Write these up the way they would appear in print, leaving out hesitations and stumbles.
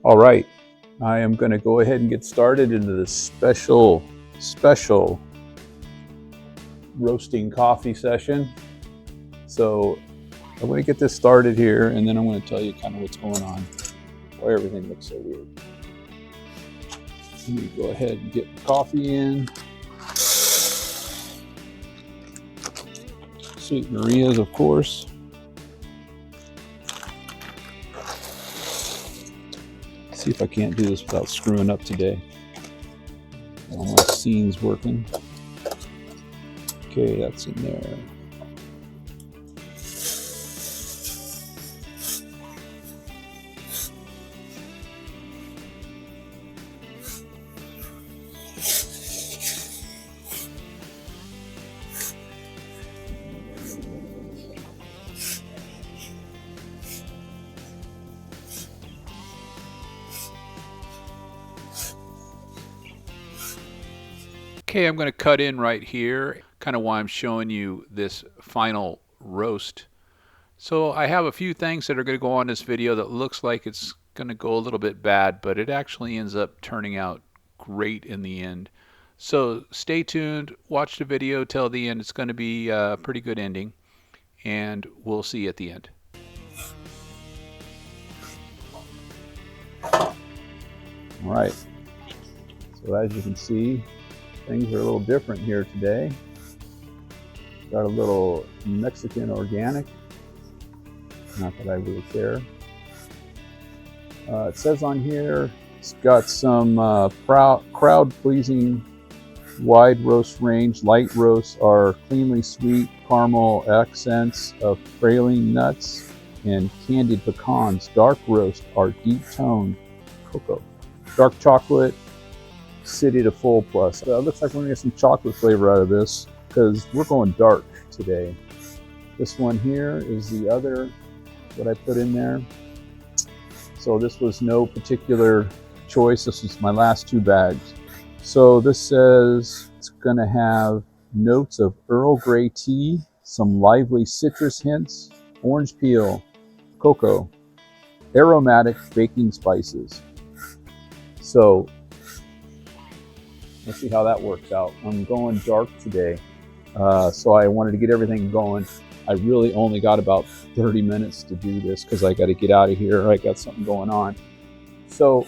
All right, I am going to go ahead and get started into this special roasting coffee session. So I'm going to get this started here, and then I'm going to tell you kind of what's going on, why everything looks so weird. Let me go ahead and get my coffee in. Sweet Maria's, of course. See if I can't do this without screwing up today. All my scenes working. Okay, that's in there. Okay, I'm going to cut in right here, kind of why I'm showing you this final roast. So I have a few things that are going to go on this video that looks like it's going to go a little bit bad, but it actually ends up turning out great in the end. So stay tuned, watch the video till the end. It's going to be a pretty good ending, and we'll see you at the end. All right, so as you can see, things are a little different here today. Got a little Mexican organic. Not that I really care. It says on here it's got some crowd-pleasing wide roast range. Light roasts are cleanly sweet caramel accents of praline nuts and candied pecans. Dark roast are deep-toned cocoa. Dark chocolate, city to full plus. Looks like we're gonna get some chocolate flavor out of this because we're going dark today. This one here is the other what I put in there. So this was no particular choice. This was my last two bags. So this says it's gonna have notes of Earl Grey tea, some lively citrus hints, orange peel, cocoa, aromatic baking spices. So let's see how that works out. I'm going dark today, so I wanted to get everything going. I really only got about 30 minutes to do this because I got to get out of here. I got something going on. So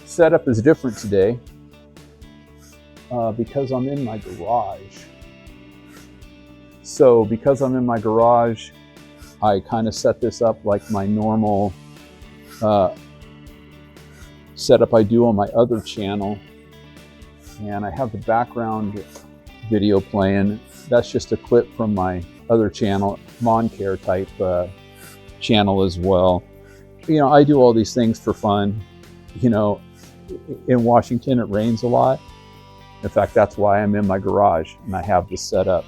setup is different today because I'm in my garage. So because I'm in my garage, I kind of set this up like my normal setup I do on my other channel. And I have the background video playing. That's just a clip from my other channel, lawn care type channel as well. You know, I do all these things for fun. You know, in Washington it rains a lot. In fact, that's why I'm in my garage and I have this set up.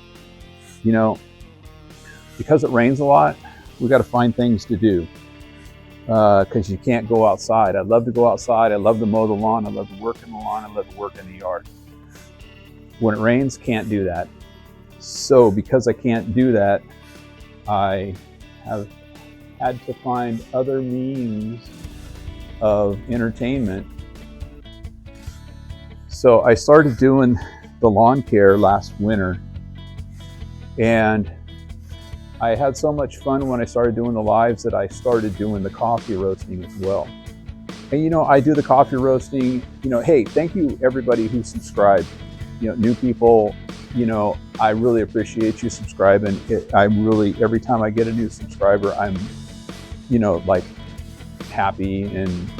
You know, because it rains a lot, we got to find things to do because you can't go outside. I love to go outside. I love to mow the lawn. I love to work in the lawn. I love to work in the yard. When it rains, can't do that. So because I can't do that, I have had to find other means of entertainment. So I started doing the lawn care last winter, and I had so much fun when I started doing the lives that I started doing the coffee roasting as well. And you know, I do the coffee roasting, you know, hey, thank you everybody who subscribed. You know, new people, you know, I really appreciate you subscribing. Every time I get a new subscriber, I'm, you know, like happy and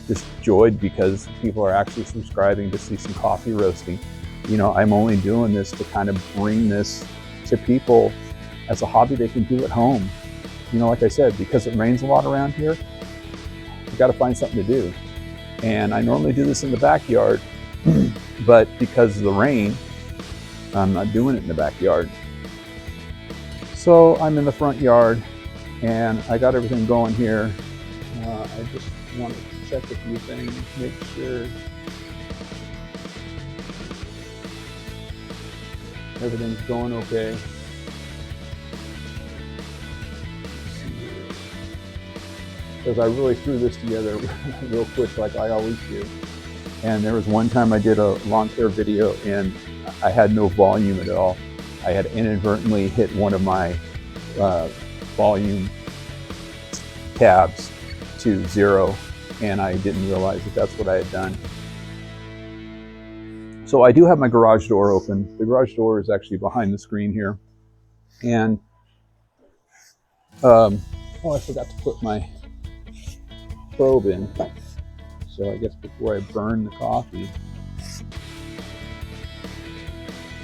just joyed because people are actually subscribing to see some coffee roasting. You know, I'm only doing this to kind of bring this to people as a hobby they can do at home. You know, like I said, because it rains a lot around here, you got to find something to do. And I normally do this in the backyard, but because of the rain, I'm not doing it in the backyard. So I'm in the front yard and I got everything going here. I just want to check a few things, make sure everything's going okay. because I really threw this together real quick like I always do. And there was one time I did a lawn care video and I had no volume at all. I had inadvertently hit one of my volume tabs to 0, and I didn't realize that that's what I had done. So I do have my garage door open. The garage door is actually behind the screen here. And, oh, I forgot to put my probe in. So I guess before I burn the coffee.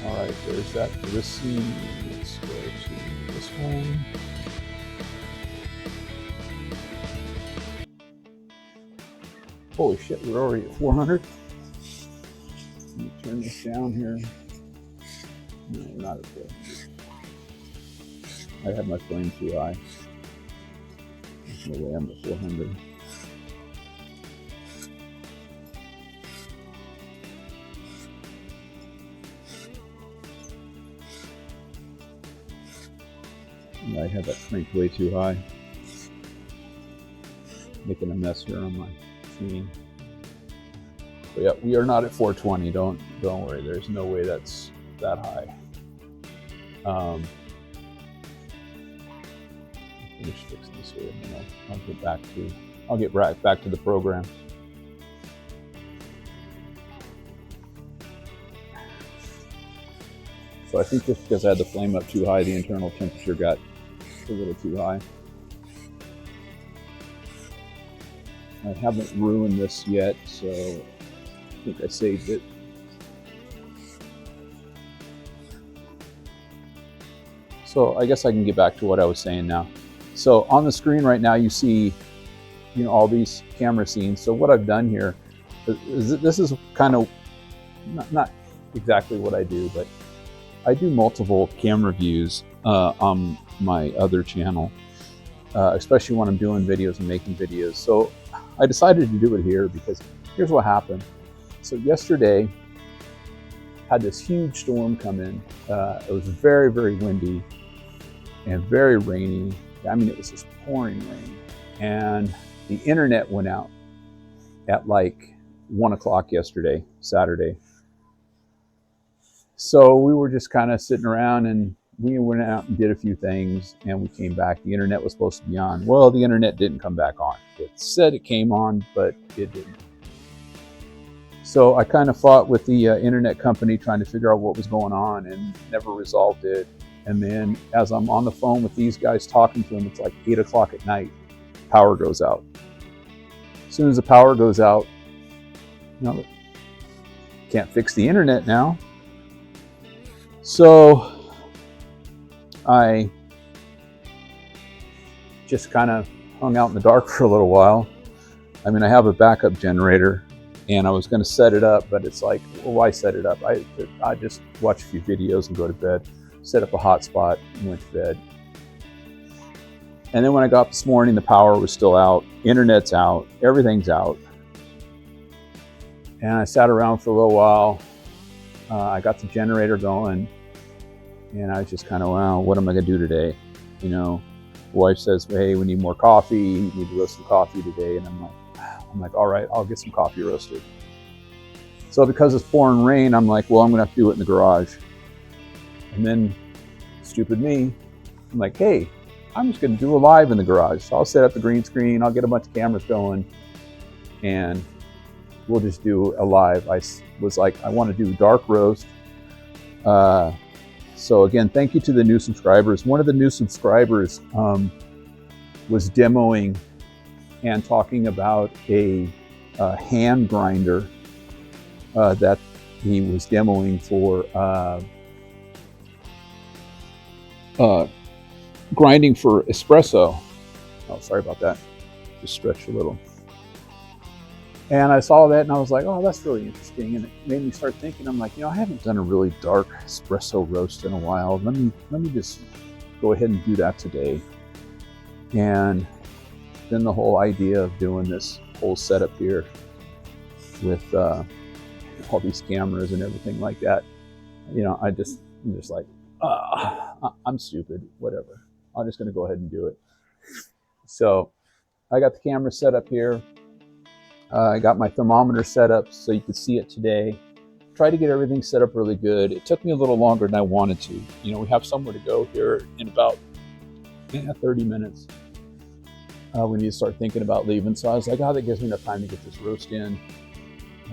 All right, there's that for this scene. Let's go to this one. Holy shit, we're already at 400. Let me turn this down here. No, we're not at 400. I had my flame too high. There's no way I'm at 400. I had that cranked way too high. Making a mess here on my screen. But yeah, we are not at 420. Don't worry. There's no way that's that high. Finish fixing this here, and then I'll get right back to the program. So I think just because I had the flame up too high, the internal temperature got a little too high. I haven't ruined this yet, so I think I saved it. So I guess I can get back to what I was saying now. So on the screen right now, you see, all these camera scenes. So what I've done here is this is kind of not exactly what I do, but I do multiple camera views on my other channel, especially when I'm doing videos and making videos. So I decided to do it here because here's what happened. So yesterday, had this huge storm come in. It was very, very windy and very rainy. I mean, it was just pouring rain. And the internet went out at like 1 o'clock yesterday, Saturday. So we were just kind of sitting around, and we went out and did a few things, and we came back. The internet was supposed to be on. Well, the internet didn't come back on. It said it came on, but it didn't. So I kind of fought with the internet company trying to figure out what was going on and never resolved it. And then as I'm on the phone with these guys talking to them, it's like 8 o'clock at night, power goes out. As soon as the power goes out, can't fix the internet now. So I just kind of hung out in the dark for a little while. I mean, I have a backup generator, and I was going to set it up, but it's like, well, why set it up? I just watch a few videos and go to bed, set up a hotspot and went to bed. And then when I got up this morning, the power was still out, internet's out, everything's out. And I sat around for a little while. I got the generator going, and I was just kind of, wow, what am I going to do today? Wife says, hey, we need more coffee. You need to roast some coffee today. And I'm like, all right, I'll get some coffee roasted. So because it's pouring rain, I'm like, well, I'm going to have to do it in the garage. And then, stupid me, I'm like, hey, I'm just going to do a live in the garage. So I'll set up the green screen. I'll get a bunch of cameras going, and we'll just do a live. I was like, I want to do dark roast. So again, thank you to the new subscribers. One of the new subscribers was demoing and talking about a hand grinder that he was demoing for grinding for espresso. Oh, sorry about that. Just stretched a little. And I saw that and I was like, oh, that's really interesting. And it made me start thinking, I'm like, I haven't done a really dark espresso roast in a while. Let me just go ahead and do that today. And then the whole idea of doing this whole setup here with all these cameras and everything like that, I'm just like, I'm stupid, whatever. I'm just going to go ahead and do it. So I got the camera set up here. I got my thermometer set up so you could see it today. Tried to get everything set up really good. It took me a little longer than I wanted to. You know, we have somewhere to go here in about 30 minutes. We need to start thinking about leaving. So I was like, oh, that gives me enough time to get this roast in.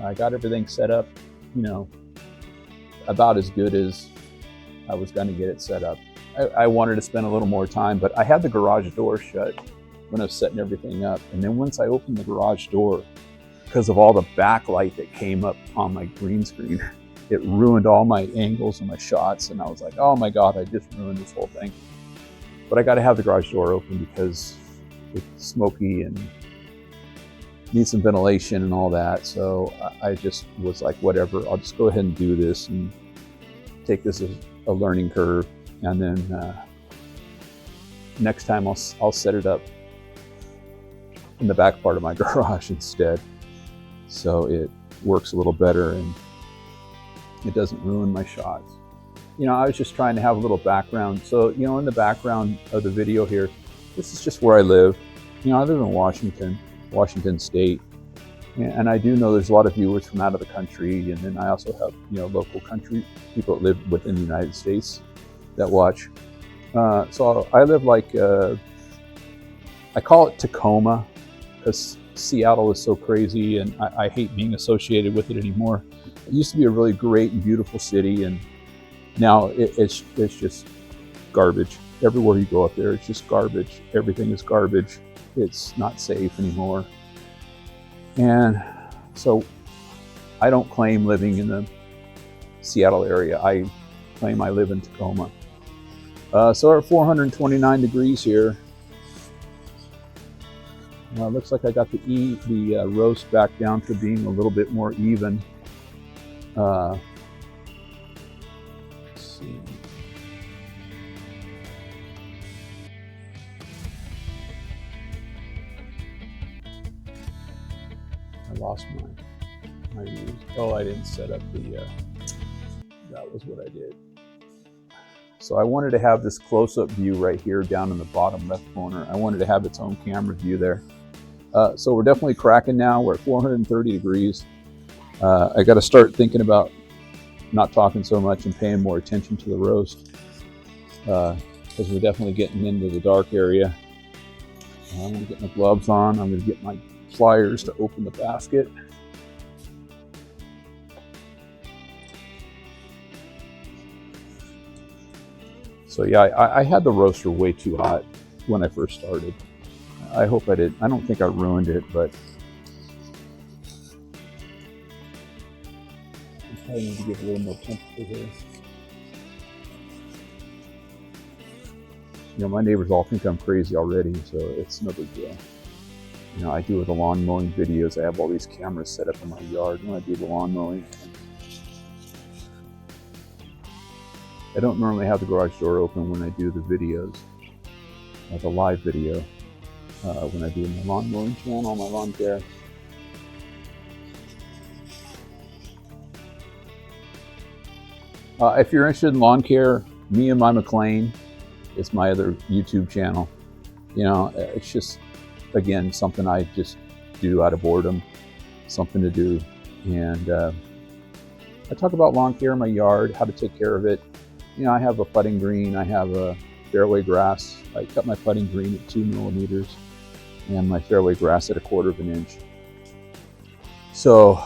I got everything set up, you know, about as good as I was going to get it set up. I wanted to spend a little more time, but I had the garage door shut when I was setting everything up. And then once I opened the garage door, because of all the backlight that came up on my green screen, it ruined all my angles and my shots. And I was like, oh my God, I just ruined this whole thing. But I got to have the garage door open because it's smoky and needs some ventilation and all that. So I just was like, whatever, I'll just go ahead and do this and take this as a learning curve. And then next time I'll set it up in the back part of my garage instead. So it works a little better and it doesn't ruin my shots. You know, I was just trying to have a little background. So, you know, in the background of the video here, this is just where I live. You know, I live in Washington State. And I do know there's a lot of viewers from out of the country. And then I also have, you know, local country people that live within the United States that watch. So I live like, I call it Tacoma because Seattle is so crazy and I hate being associated with it anymore. It used to be a really great and beautiful city, and now it's just garbage. Everywhere you go up there, it's just garbage. Everything is garbage. It's not safe anymore. And so I don't claim living in the Seattle area. I claim I live in Tacoma. So we're at 429 degrees here. Looks like I got the roast back down to being a little bit more even. Let's see. I lost my views. Oh, I didn't set up the, that was what I did. So I wanted to have this close-up view right here down in the bottom left corner. I wanted to have its own camera view there. So we're definitely cracking now. We're at 430 degrees. I got to start thinking about not talking so much and paying more attention to the roast because we're definitely getting into the dark area. I'm going to get my gloves on. I'm going to get my pliers to open the basket. So yeah, I had the roaster way too hot when I first started. I hope I did. I don't think I ruined it, but I probably need to give a little more temperature here. You know, my neighbors all think I'm crazy already, so it's no big deal. You know, I do the lawn mowing videos. I have all these cameras set up in my yard when I do the lawn mowing. I don't normally have the garage door open when I do the videos, the live video, when I do my lawn mowing channel, my lawn care. If you're interested in lawn care, Me and My McLean is my other YouTube channel. You know, it's just, again, something I just do out of boredom, something to do. And I talk about lawn care in my yard, how to take care of it. You know, I have a putting green, I have a fairway grass. I cut my putting green at 2 millimeters and my fairway grass at 1/4 inch. So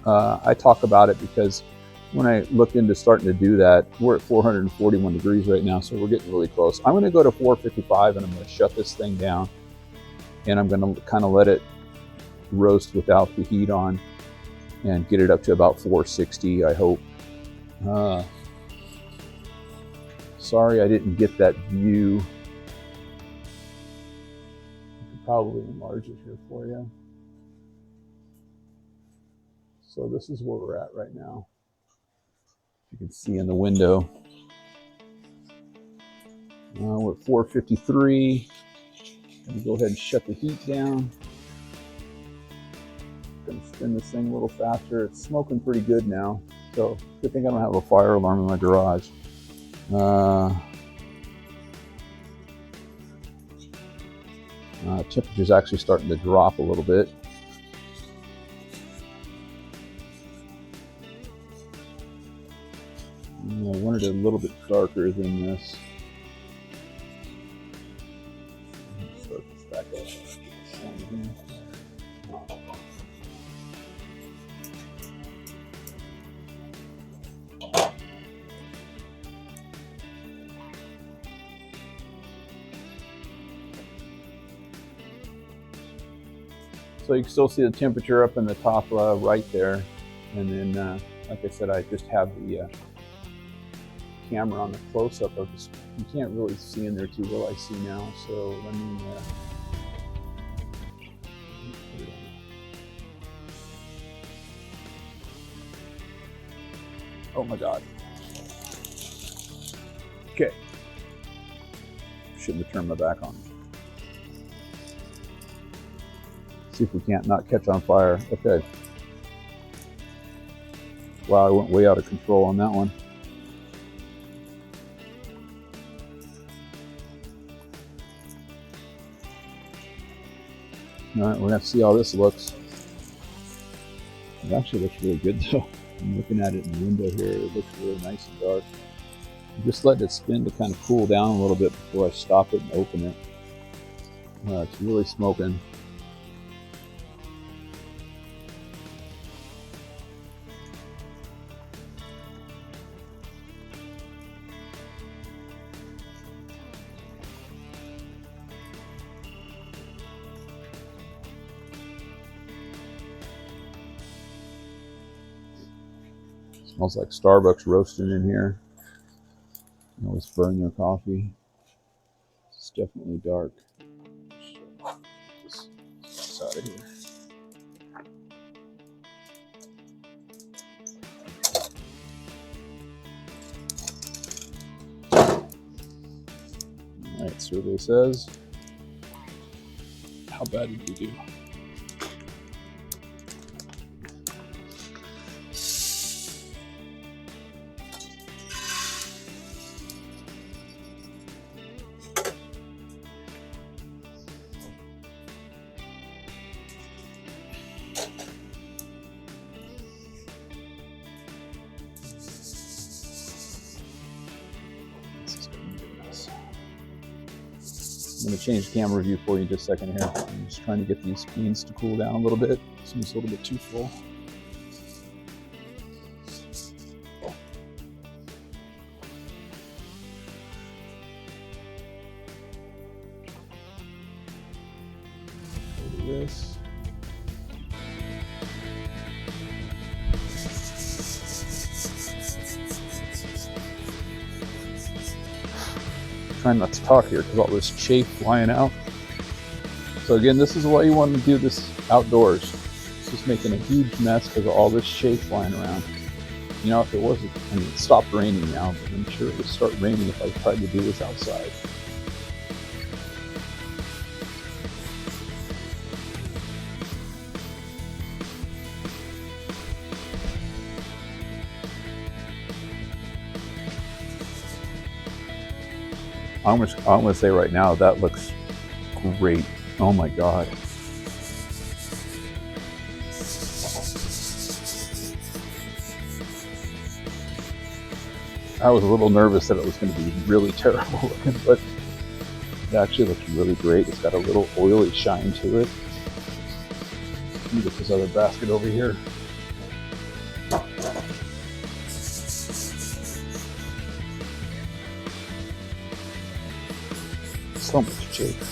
I talk about it because when I looked into starting to do that, we're at 441 degrees right now, so we're getting really close. I'm going to go to 455 and I'm going to shut this thing down and I'm going to kind of let it roast without the heat on and get it up to about 460, I hope. Sorry I didn't get that view. I could probably enlarge it here for you. So this is where we're at right now. You can see in the window. We're at 453. Let me go ahead and shut the heat down. Gonna spin this thing a little faster. It's smoking pretty good now. So good thing I don't have a fire alarm in my garage. Temperature's actually starting to drop a little bit. I wanted it a little bit darker than this. Start this back up. So you can still see the temperature up in the top right there. And then, like I said, I just have the camera on the close-up of this. You can't really see in there too well, I see now. So let me put it on. Oh my God. Okay. Shouldn't have turned my back on. See if we can't not catch on fire. Okay. Wow, I went way out of control on that one. All right, we're gonna see how this looks. It actually looks really good though. I'm looking at it in the window here. It looks really nice and dark. I'm just letting it spin to kind of cool down a little bit before I stop it and open it. It's really smoking. Smells like Starbucks roasting in here. You always burn their coffee. It's definitely dark. Just this out of here. All right, survey says, how bad did you do? I'm going to change the camera view for you in just a second here. I'm just trying to get these beans to cool down a little bit. Seems a little bit too full. Go to this. Trying not to talk here because all this chaff flying out. So again, this is why you want to do this outdoors. It's just making a huge mess because of all this chaff flying around. You know, if it wasn't, I mean, it stopped raining now, but I'm sure it would start raining if I tried to do this outside. I'm gonna say right now, that looks great. Oh my God. I was a little nervous that it was gonna be really terrible looking, but it actually looks really great. It's got a little oily shine to it. Let me get this other basket over here. So much chaff.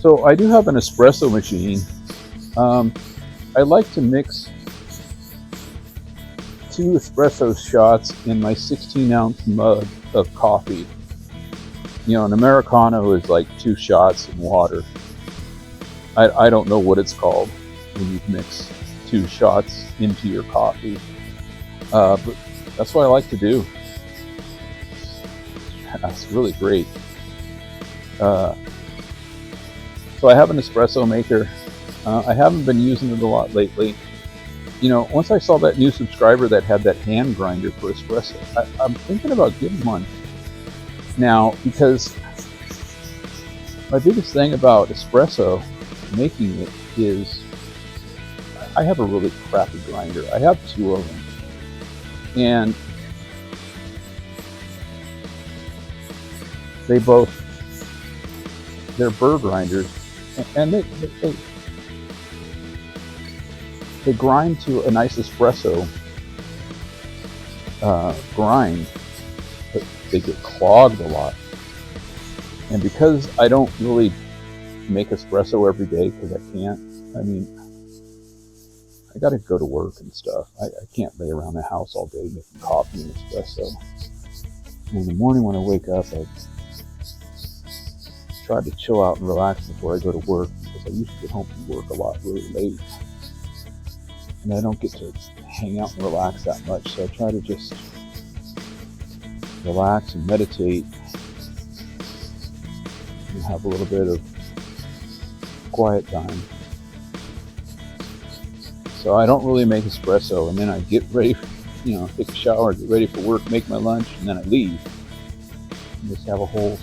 So I do have an espresso machine. I like to mix 2 espresso shots in my 16-ounce mug of coffee. You know, an Americano is like 2 shots in water. I don't know what it's called when you mix 2 shots into your coffee. But that's what I like to do. That's really great. So I have an espresso maker. I haven't been using it a lot lately. You know, once I saw that new subscriber that had that hand grinder for espresso, I'm thinking about getting one. Now, because my biggest thing about espresso making it is I have a really crappy grinder. I have two of them. And they're burr grinders, and they grind to a nice espresso grind, but they get clogged a lot. And because I don't really make espresso every day, because I can't, I mean, I gotta go to work and stuff. I can't lay around the house all day making coffee and espresso. And in the morning when I wake up, I try to chill out and relax before I go to work, because I usually get home from work a lot really late. And I don't get to hang out and relax that much, so I try to just relax and meditate and have a little bit of quiet time. So I don't really make espresso, and then I get ready, take a shower, get ready for work, make my lunch, and then I leave. And just have a whole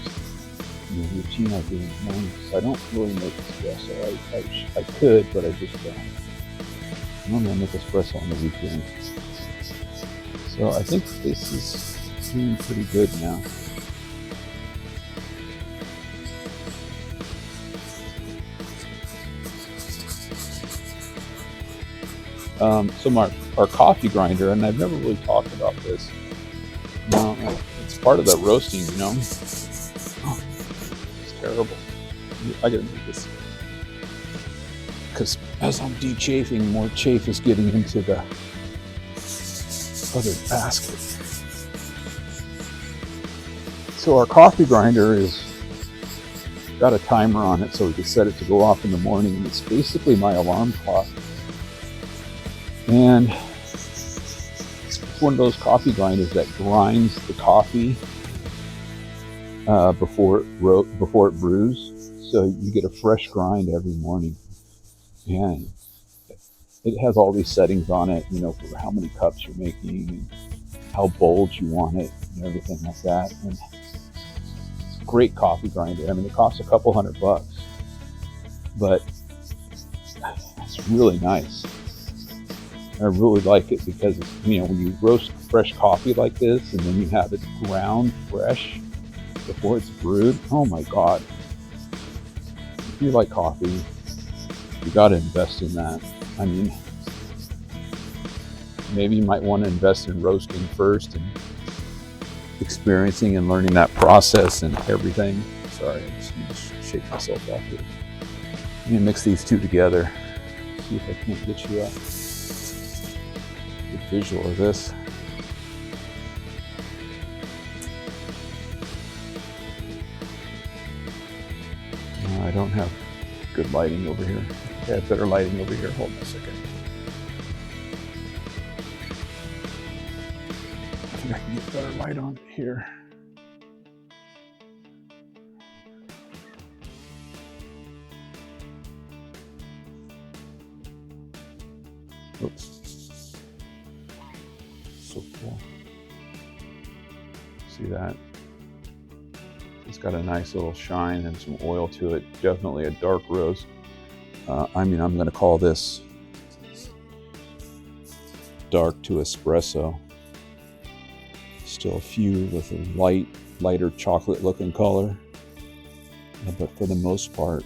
routine I do in the morning. So I don't really make espresso. I could, but I just don't. Normally I make espresso on the weekend. So I think this is doing pretty good now. So our coffee grinder, and I've never really talked about this. It's part of the roasting, Oh, it's terrible. I gotta do this. Because as I'm de-chafing, more chafe is getting into the other basket. So our coffee grinder is got a timer on it, so we can set it to go off in the morning. And it's basically my alarm clock. And it's one of those coffee grinders that grinds the coffee before it brews, so you get a fresh grind every morning. And it has all these settings on it, for how many cups you're making and how bold you want it and everything like that. And it's a great coffee grinder. I mean, it costs a couple $100, but it's really nice. I really like it because, when you roast fresh coffee like this and then you have it ground fresh before it's brewed, oh my God. If you like coffee, you got to invest in that. I mean, maybe you might want to invest in roasting first and experiencing and learning that process and everything. Sorry, I just need to shake myself off here. I'm going to mix these two together. See if I can't get you a good visual of this. I don't have good lighting over here. I have better lighting over here. Hold on a second. I think I can get better light on here. Oops. So cool. See that? It's got a nice little shine and some oil to it. Definitely a dark roast. I'm going to call this dark to espresso. Still a few with a lighter chocolate looking color. But for the most part,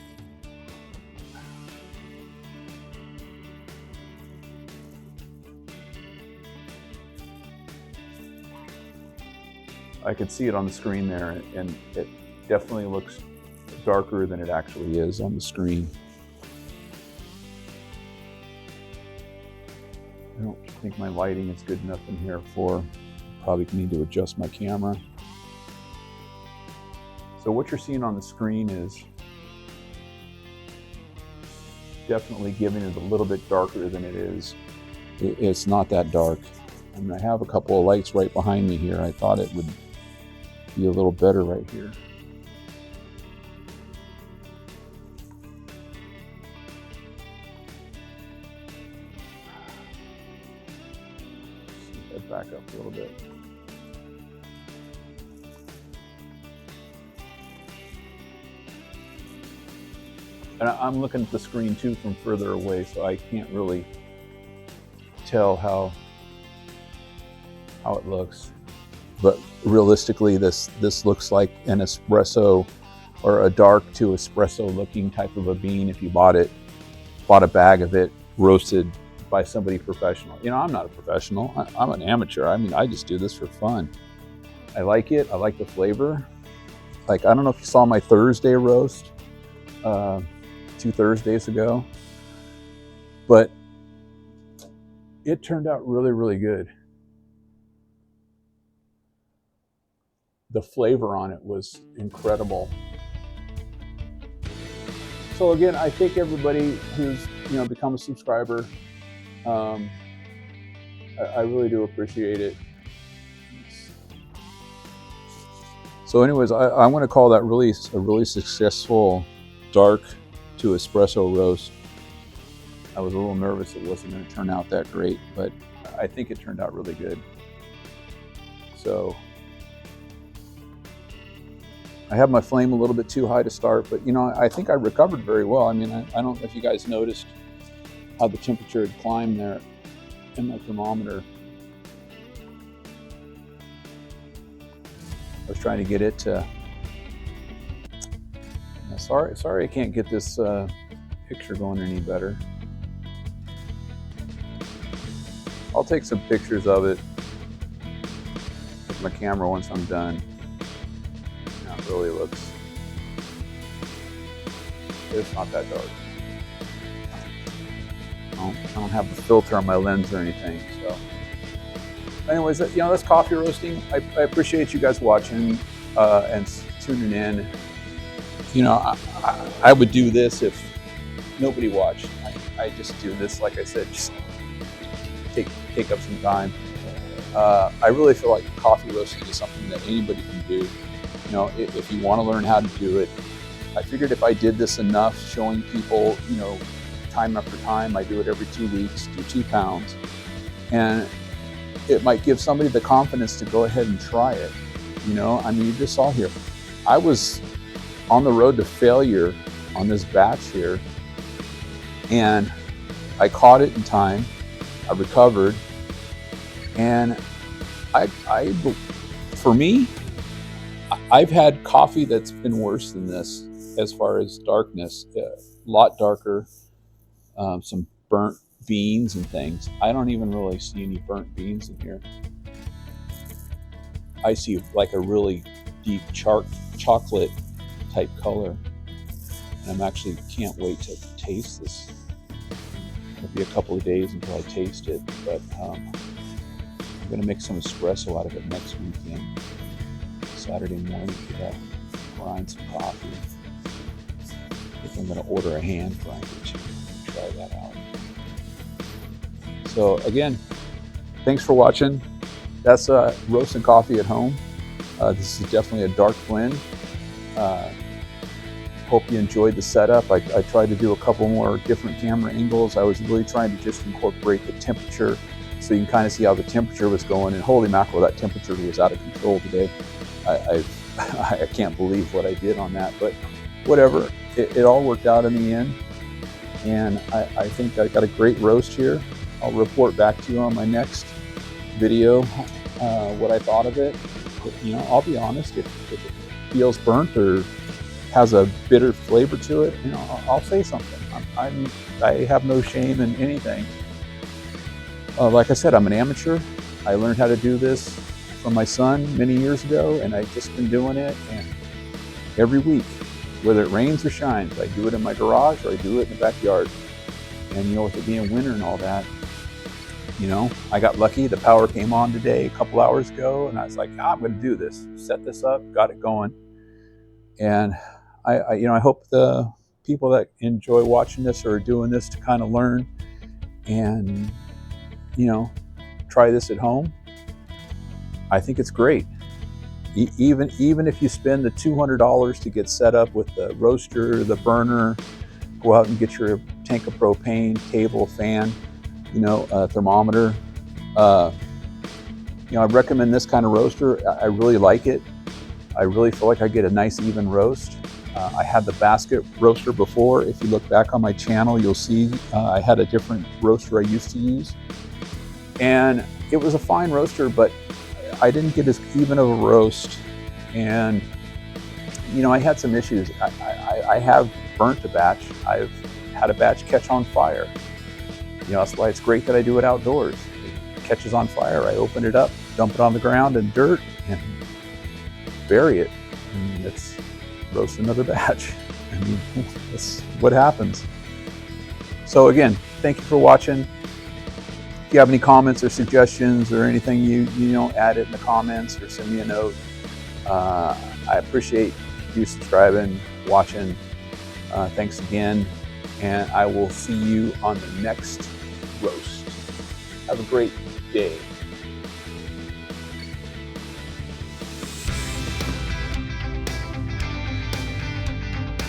I could see it on the screen there, and it definitely looks darker than it actually is on the screen. I don't think my lighting is good enough in here probably need to adjust my camera. So what you're seeing on the screen is definitely giving it a little bit darker than it is. It's not that dark. I mean, I have a couple of lights right behind me here. I thought it would be a little better right here. Head back up a little bit. And I'm looking at the screen too from further away, so I can't really tell how it looks. But realistically, this looks like an espresso or a dark to espresso looking type of a bean if you bought a bag of it roasted by somebody professional. You know, I'm not a professional. I'm an amateur. I mean, I just do this for fun. I like it. I like the flavor. Like, I don't know if you saw my Thursday roast 2 Thursdays ago, but it turned out really, really good. The flavor on it was incredible. So again, I thank everybody who's become a subscriber. I really do appreciate it. So anyways, I want to call that a really successful dark to espresso roast. I was a little nervous it wasn't going to turn out that great, but I think it turned out really good. So I have my flame a little bit too high to start, but I think I recovered very well. I mean, I don't know if you guys noticed how the temperature had climbed there in my thermometer. I was trying to get it to... Sorry I can't get this picture going any better. I'll take some pictures of it with my camera once I'm done. It really looks... It's not that dark. I don't have the filter on my lens or anything, so... Anyways, that's coffee roasting. I appreciate you guys watching and tuning in. I would do this if nobody watched. I just do this, like I said, just take up some time. I really feel like coffee roasting is something that anybody can do. If you want to learn how to do it. I figured if I did this enough, showing people, time after time, I do it every 2 weeks, do 2 pounds, and it might give somebody the confidence to go ahead and try it. I mean, you just saw here, I was on the road to failure on this batch here, and I caught it in time. I recovered, and for me, I've had coffee that's been worse than this as far as darkness, a lot darker, some burnt beans and things. I don't even really see any burnt beans in here. I see like a really deep chocolate type color. And I'm actually can't wait to taste this. It'll be a couple of days until I taste it, but I'm gonna make some espresso out of it next weekend. Saturday morning, grind some coffee. I think I'm gonna order a hand grinder too and try that out. So again, thanks for watching. That's roasting coffee at home. This is definitely a dark blend. Hope you enjoyed the setup. I tried to do a couple more different camera angles. I was really trying to just incorporate the temperature so you can kind of see how the temperature was going. And holy mackerel, that temperature was out of control today. I can't believe what I did on that, but whatever. It all worked out in the end. And I think I got a great roast here. I'll report back to you on my next video what I thought of it. But, I'll be honest, if it feels burnt or has a bitter flavor to it, I'll say something. I have no shame in anything. Like I said, I'm an amateur. I learned how to do this from my son many years ago, and I've just been doing it. And every week, whether it rains or shines, I do it in my garage or I do it in the backyard. And with it being winter and all that, I got lucky. The power came on today a couple hours ago, and I was like, I'm going to do this. Set this up, got it going. And I hope the people that enjoy watching this or doing this to kind of learn and, try this at home. I think it's great. Even if you spend the $200 to get set up with the roaster, the burner, go out and get your tank of propane, table, fan, thermometer. I recommend this kind of roaster. I really like it. I really feel like I get a nice even roast. I had the basket roaster before. If you look back on my channel, you'll see I had a different roaster I used to use. And it was a fine roaster, but I didn't get as even of a roast. And, you know, I had some issues. I have burnt a batch. I've had a batch catch on fire. You know, that's why it's great that I do it outdoors. It catches on fire, I open it up, dump it on the ground in dirt, and bury it. And it's roast another batch. I mean, that's what happens. So again, thank you for watching. If you have any comments or suggestions or anything, you know, add it in the comments or send me a note. I appreciate you subscribing, watching. Thanks again, and I will see you on the next roast. Have a great day.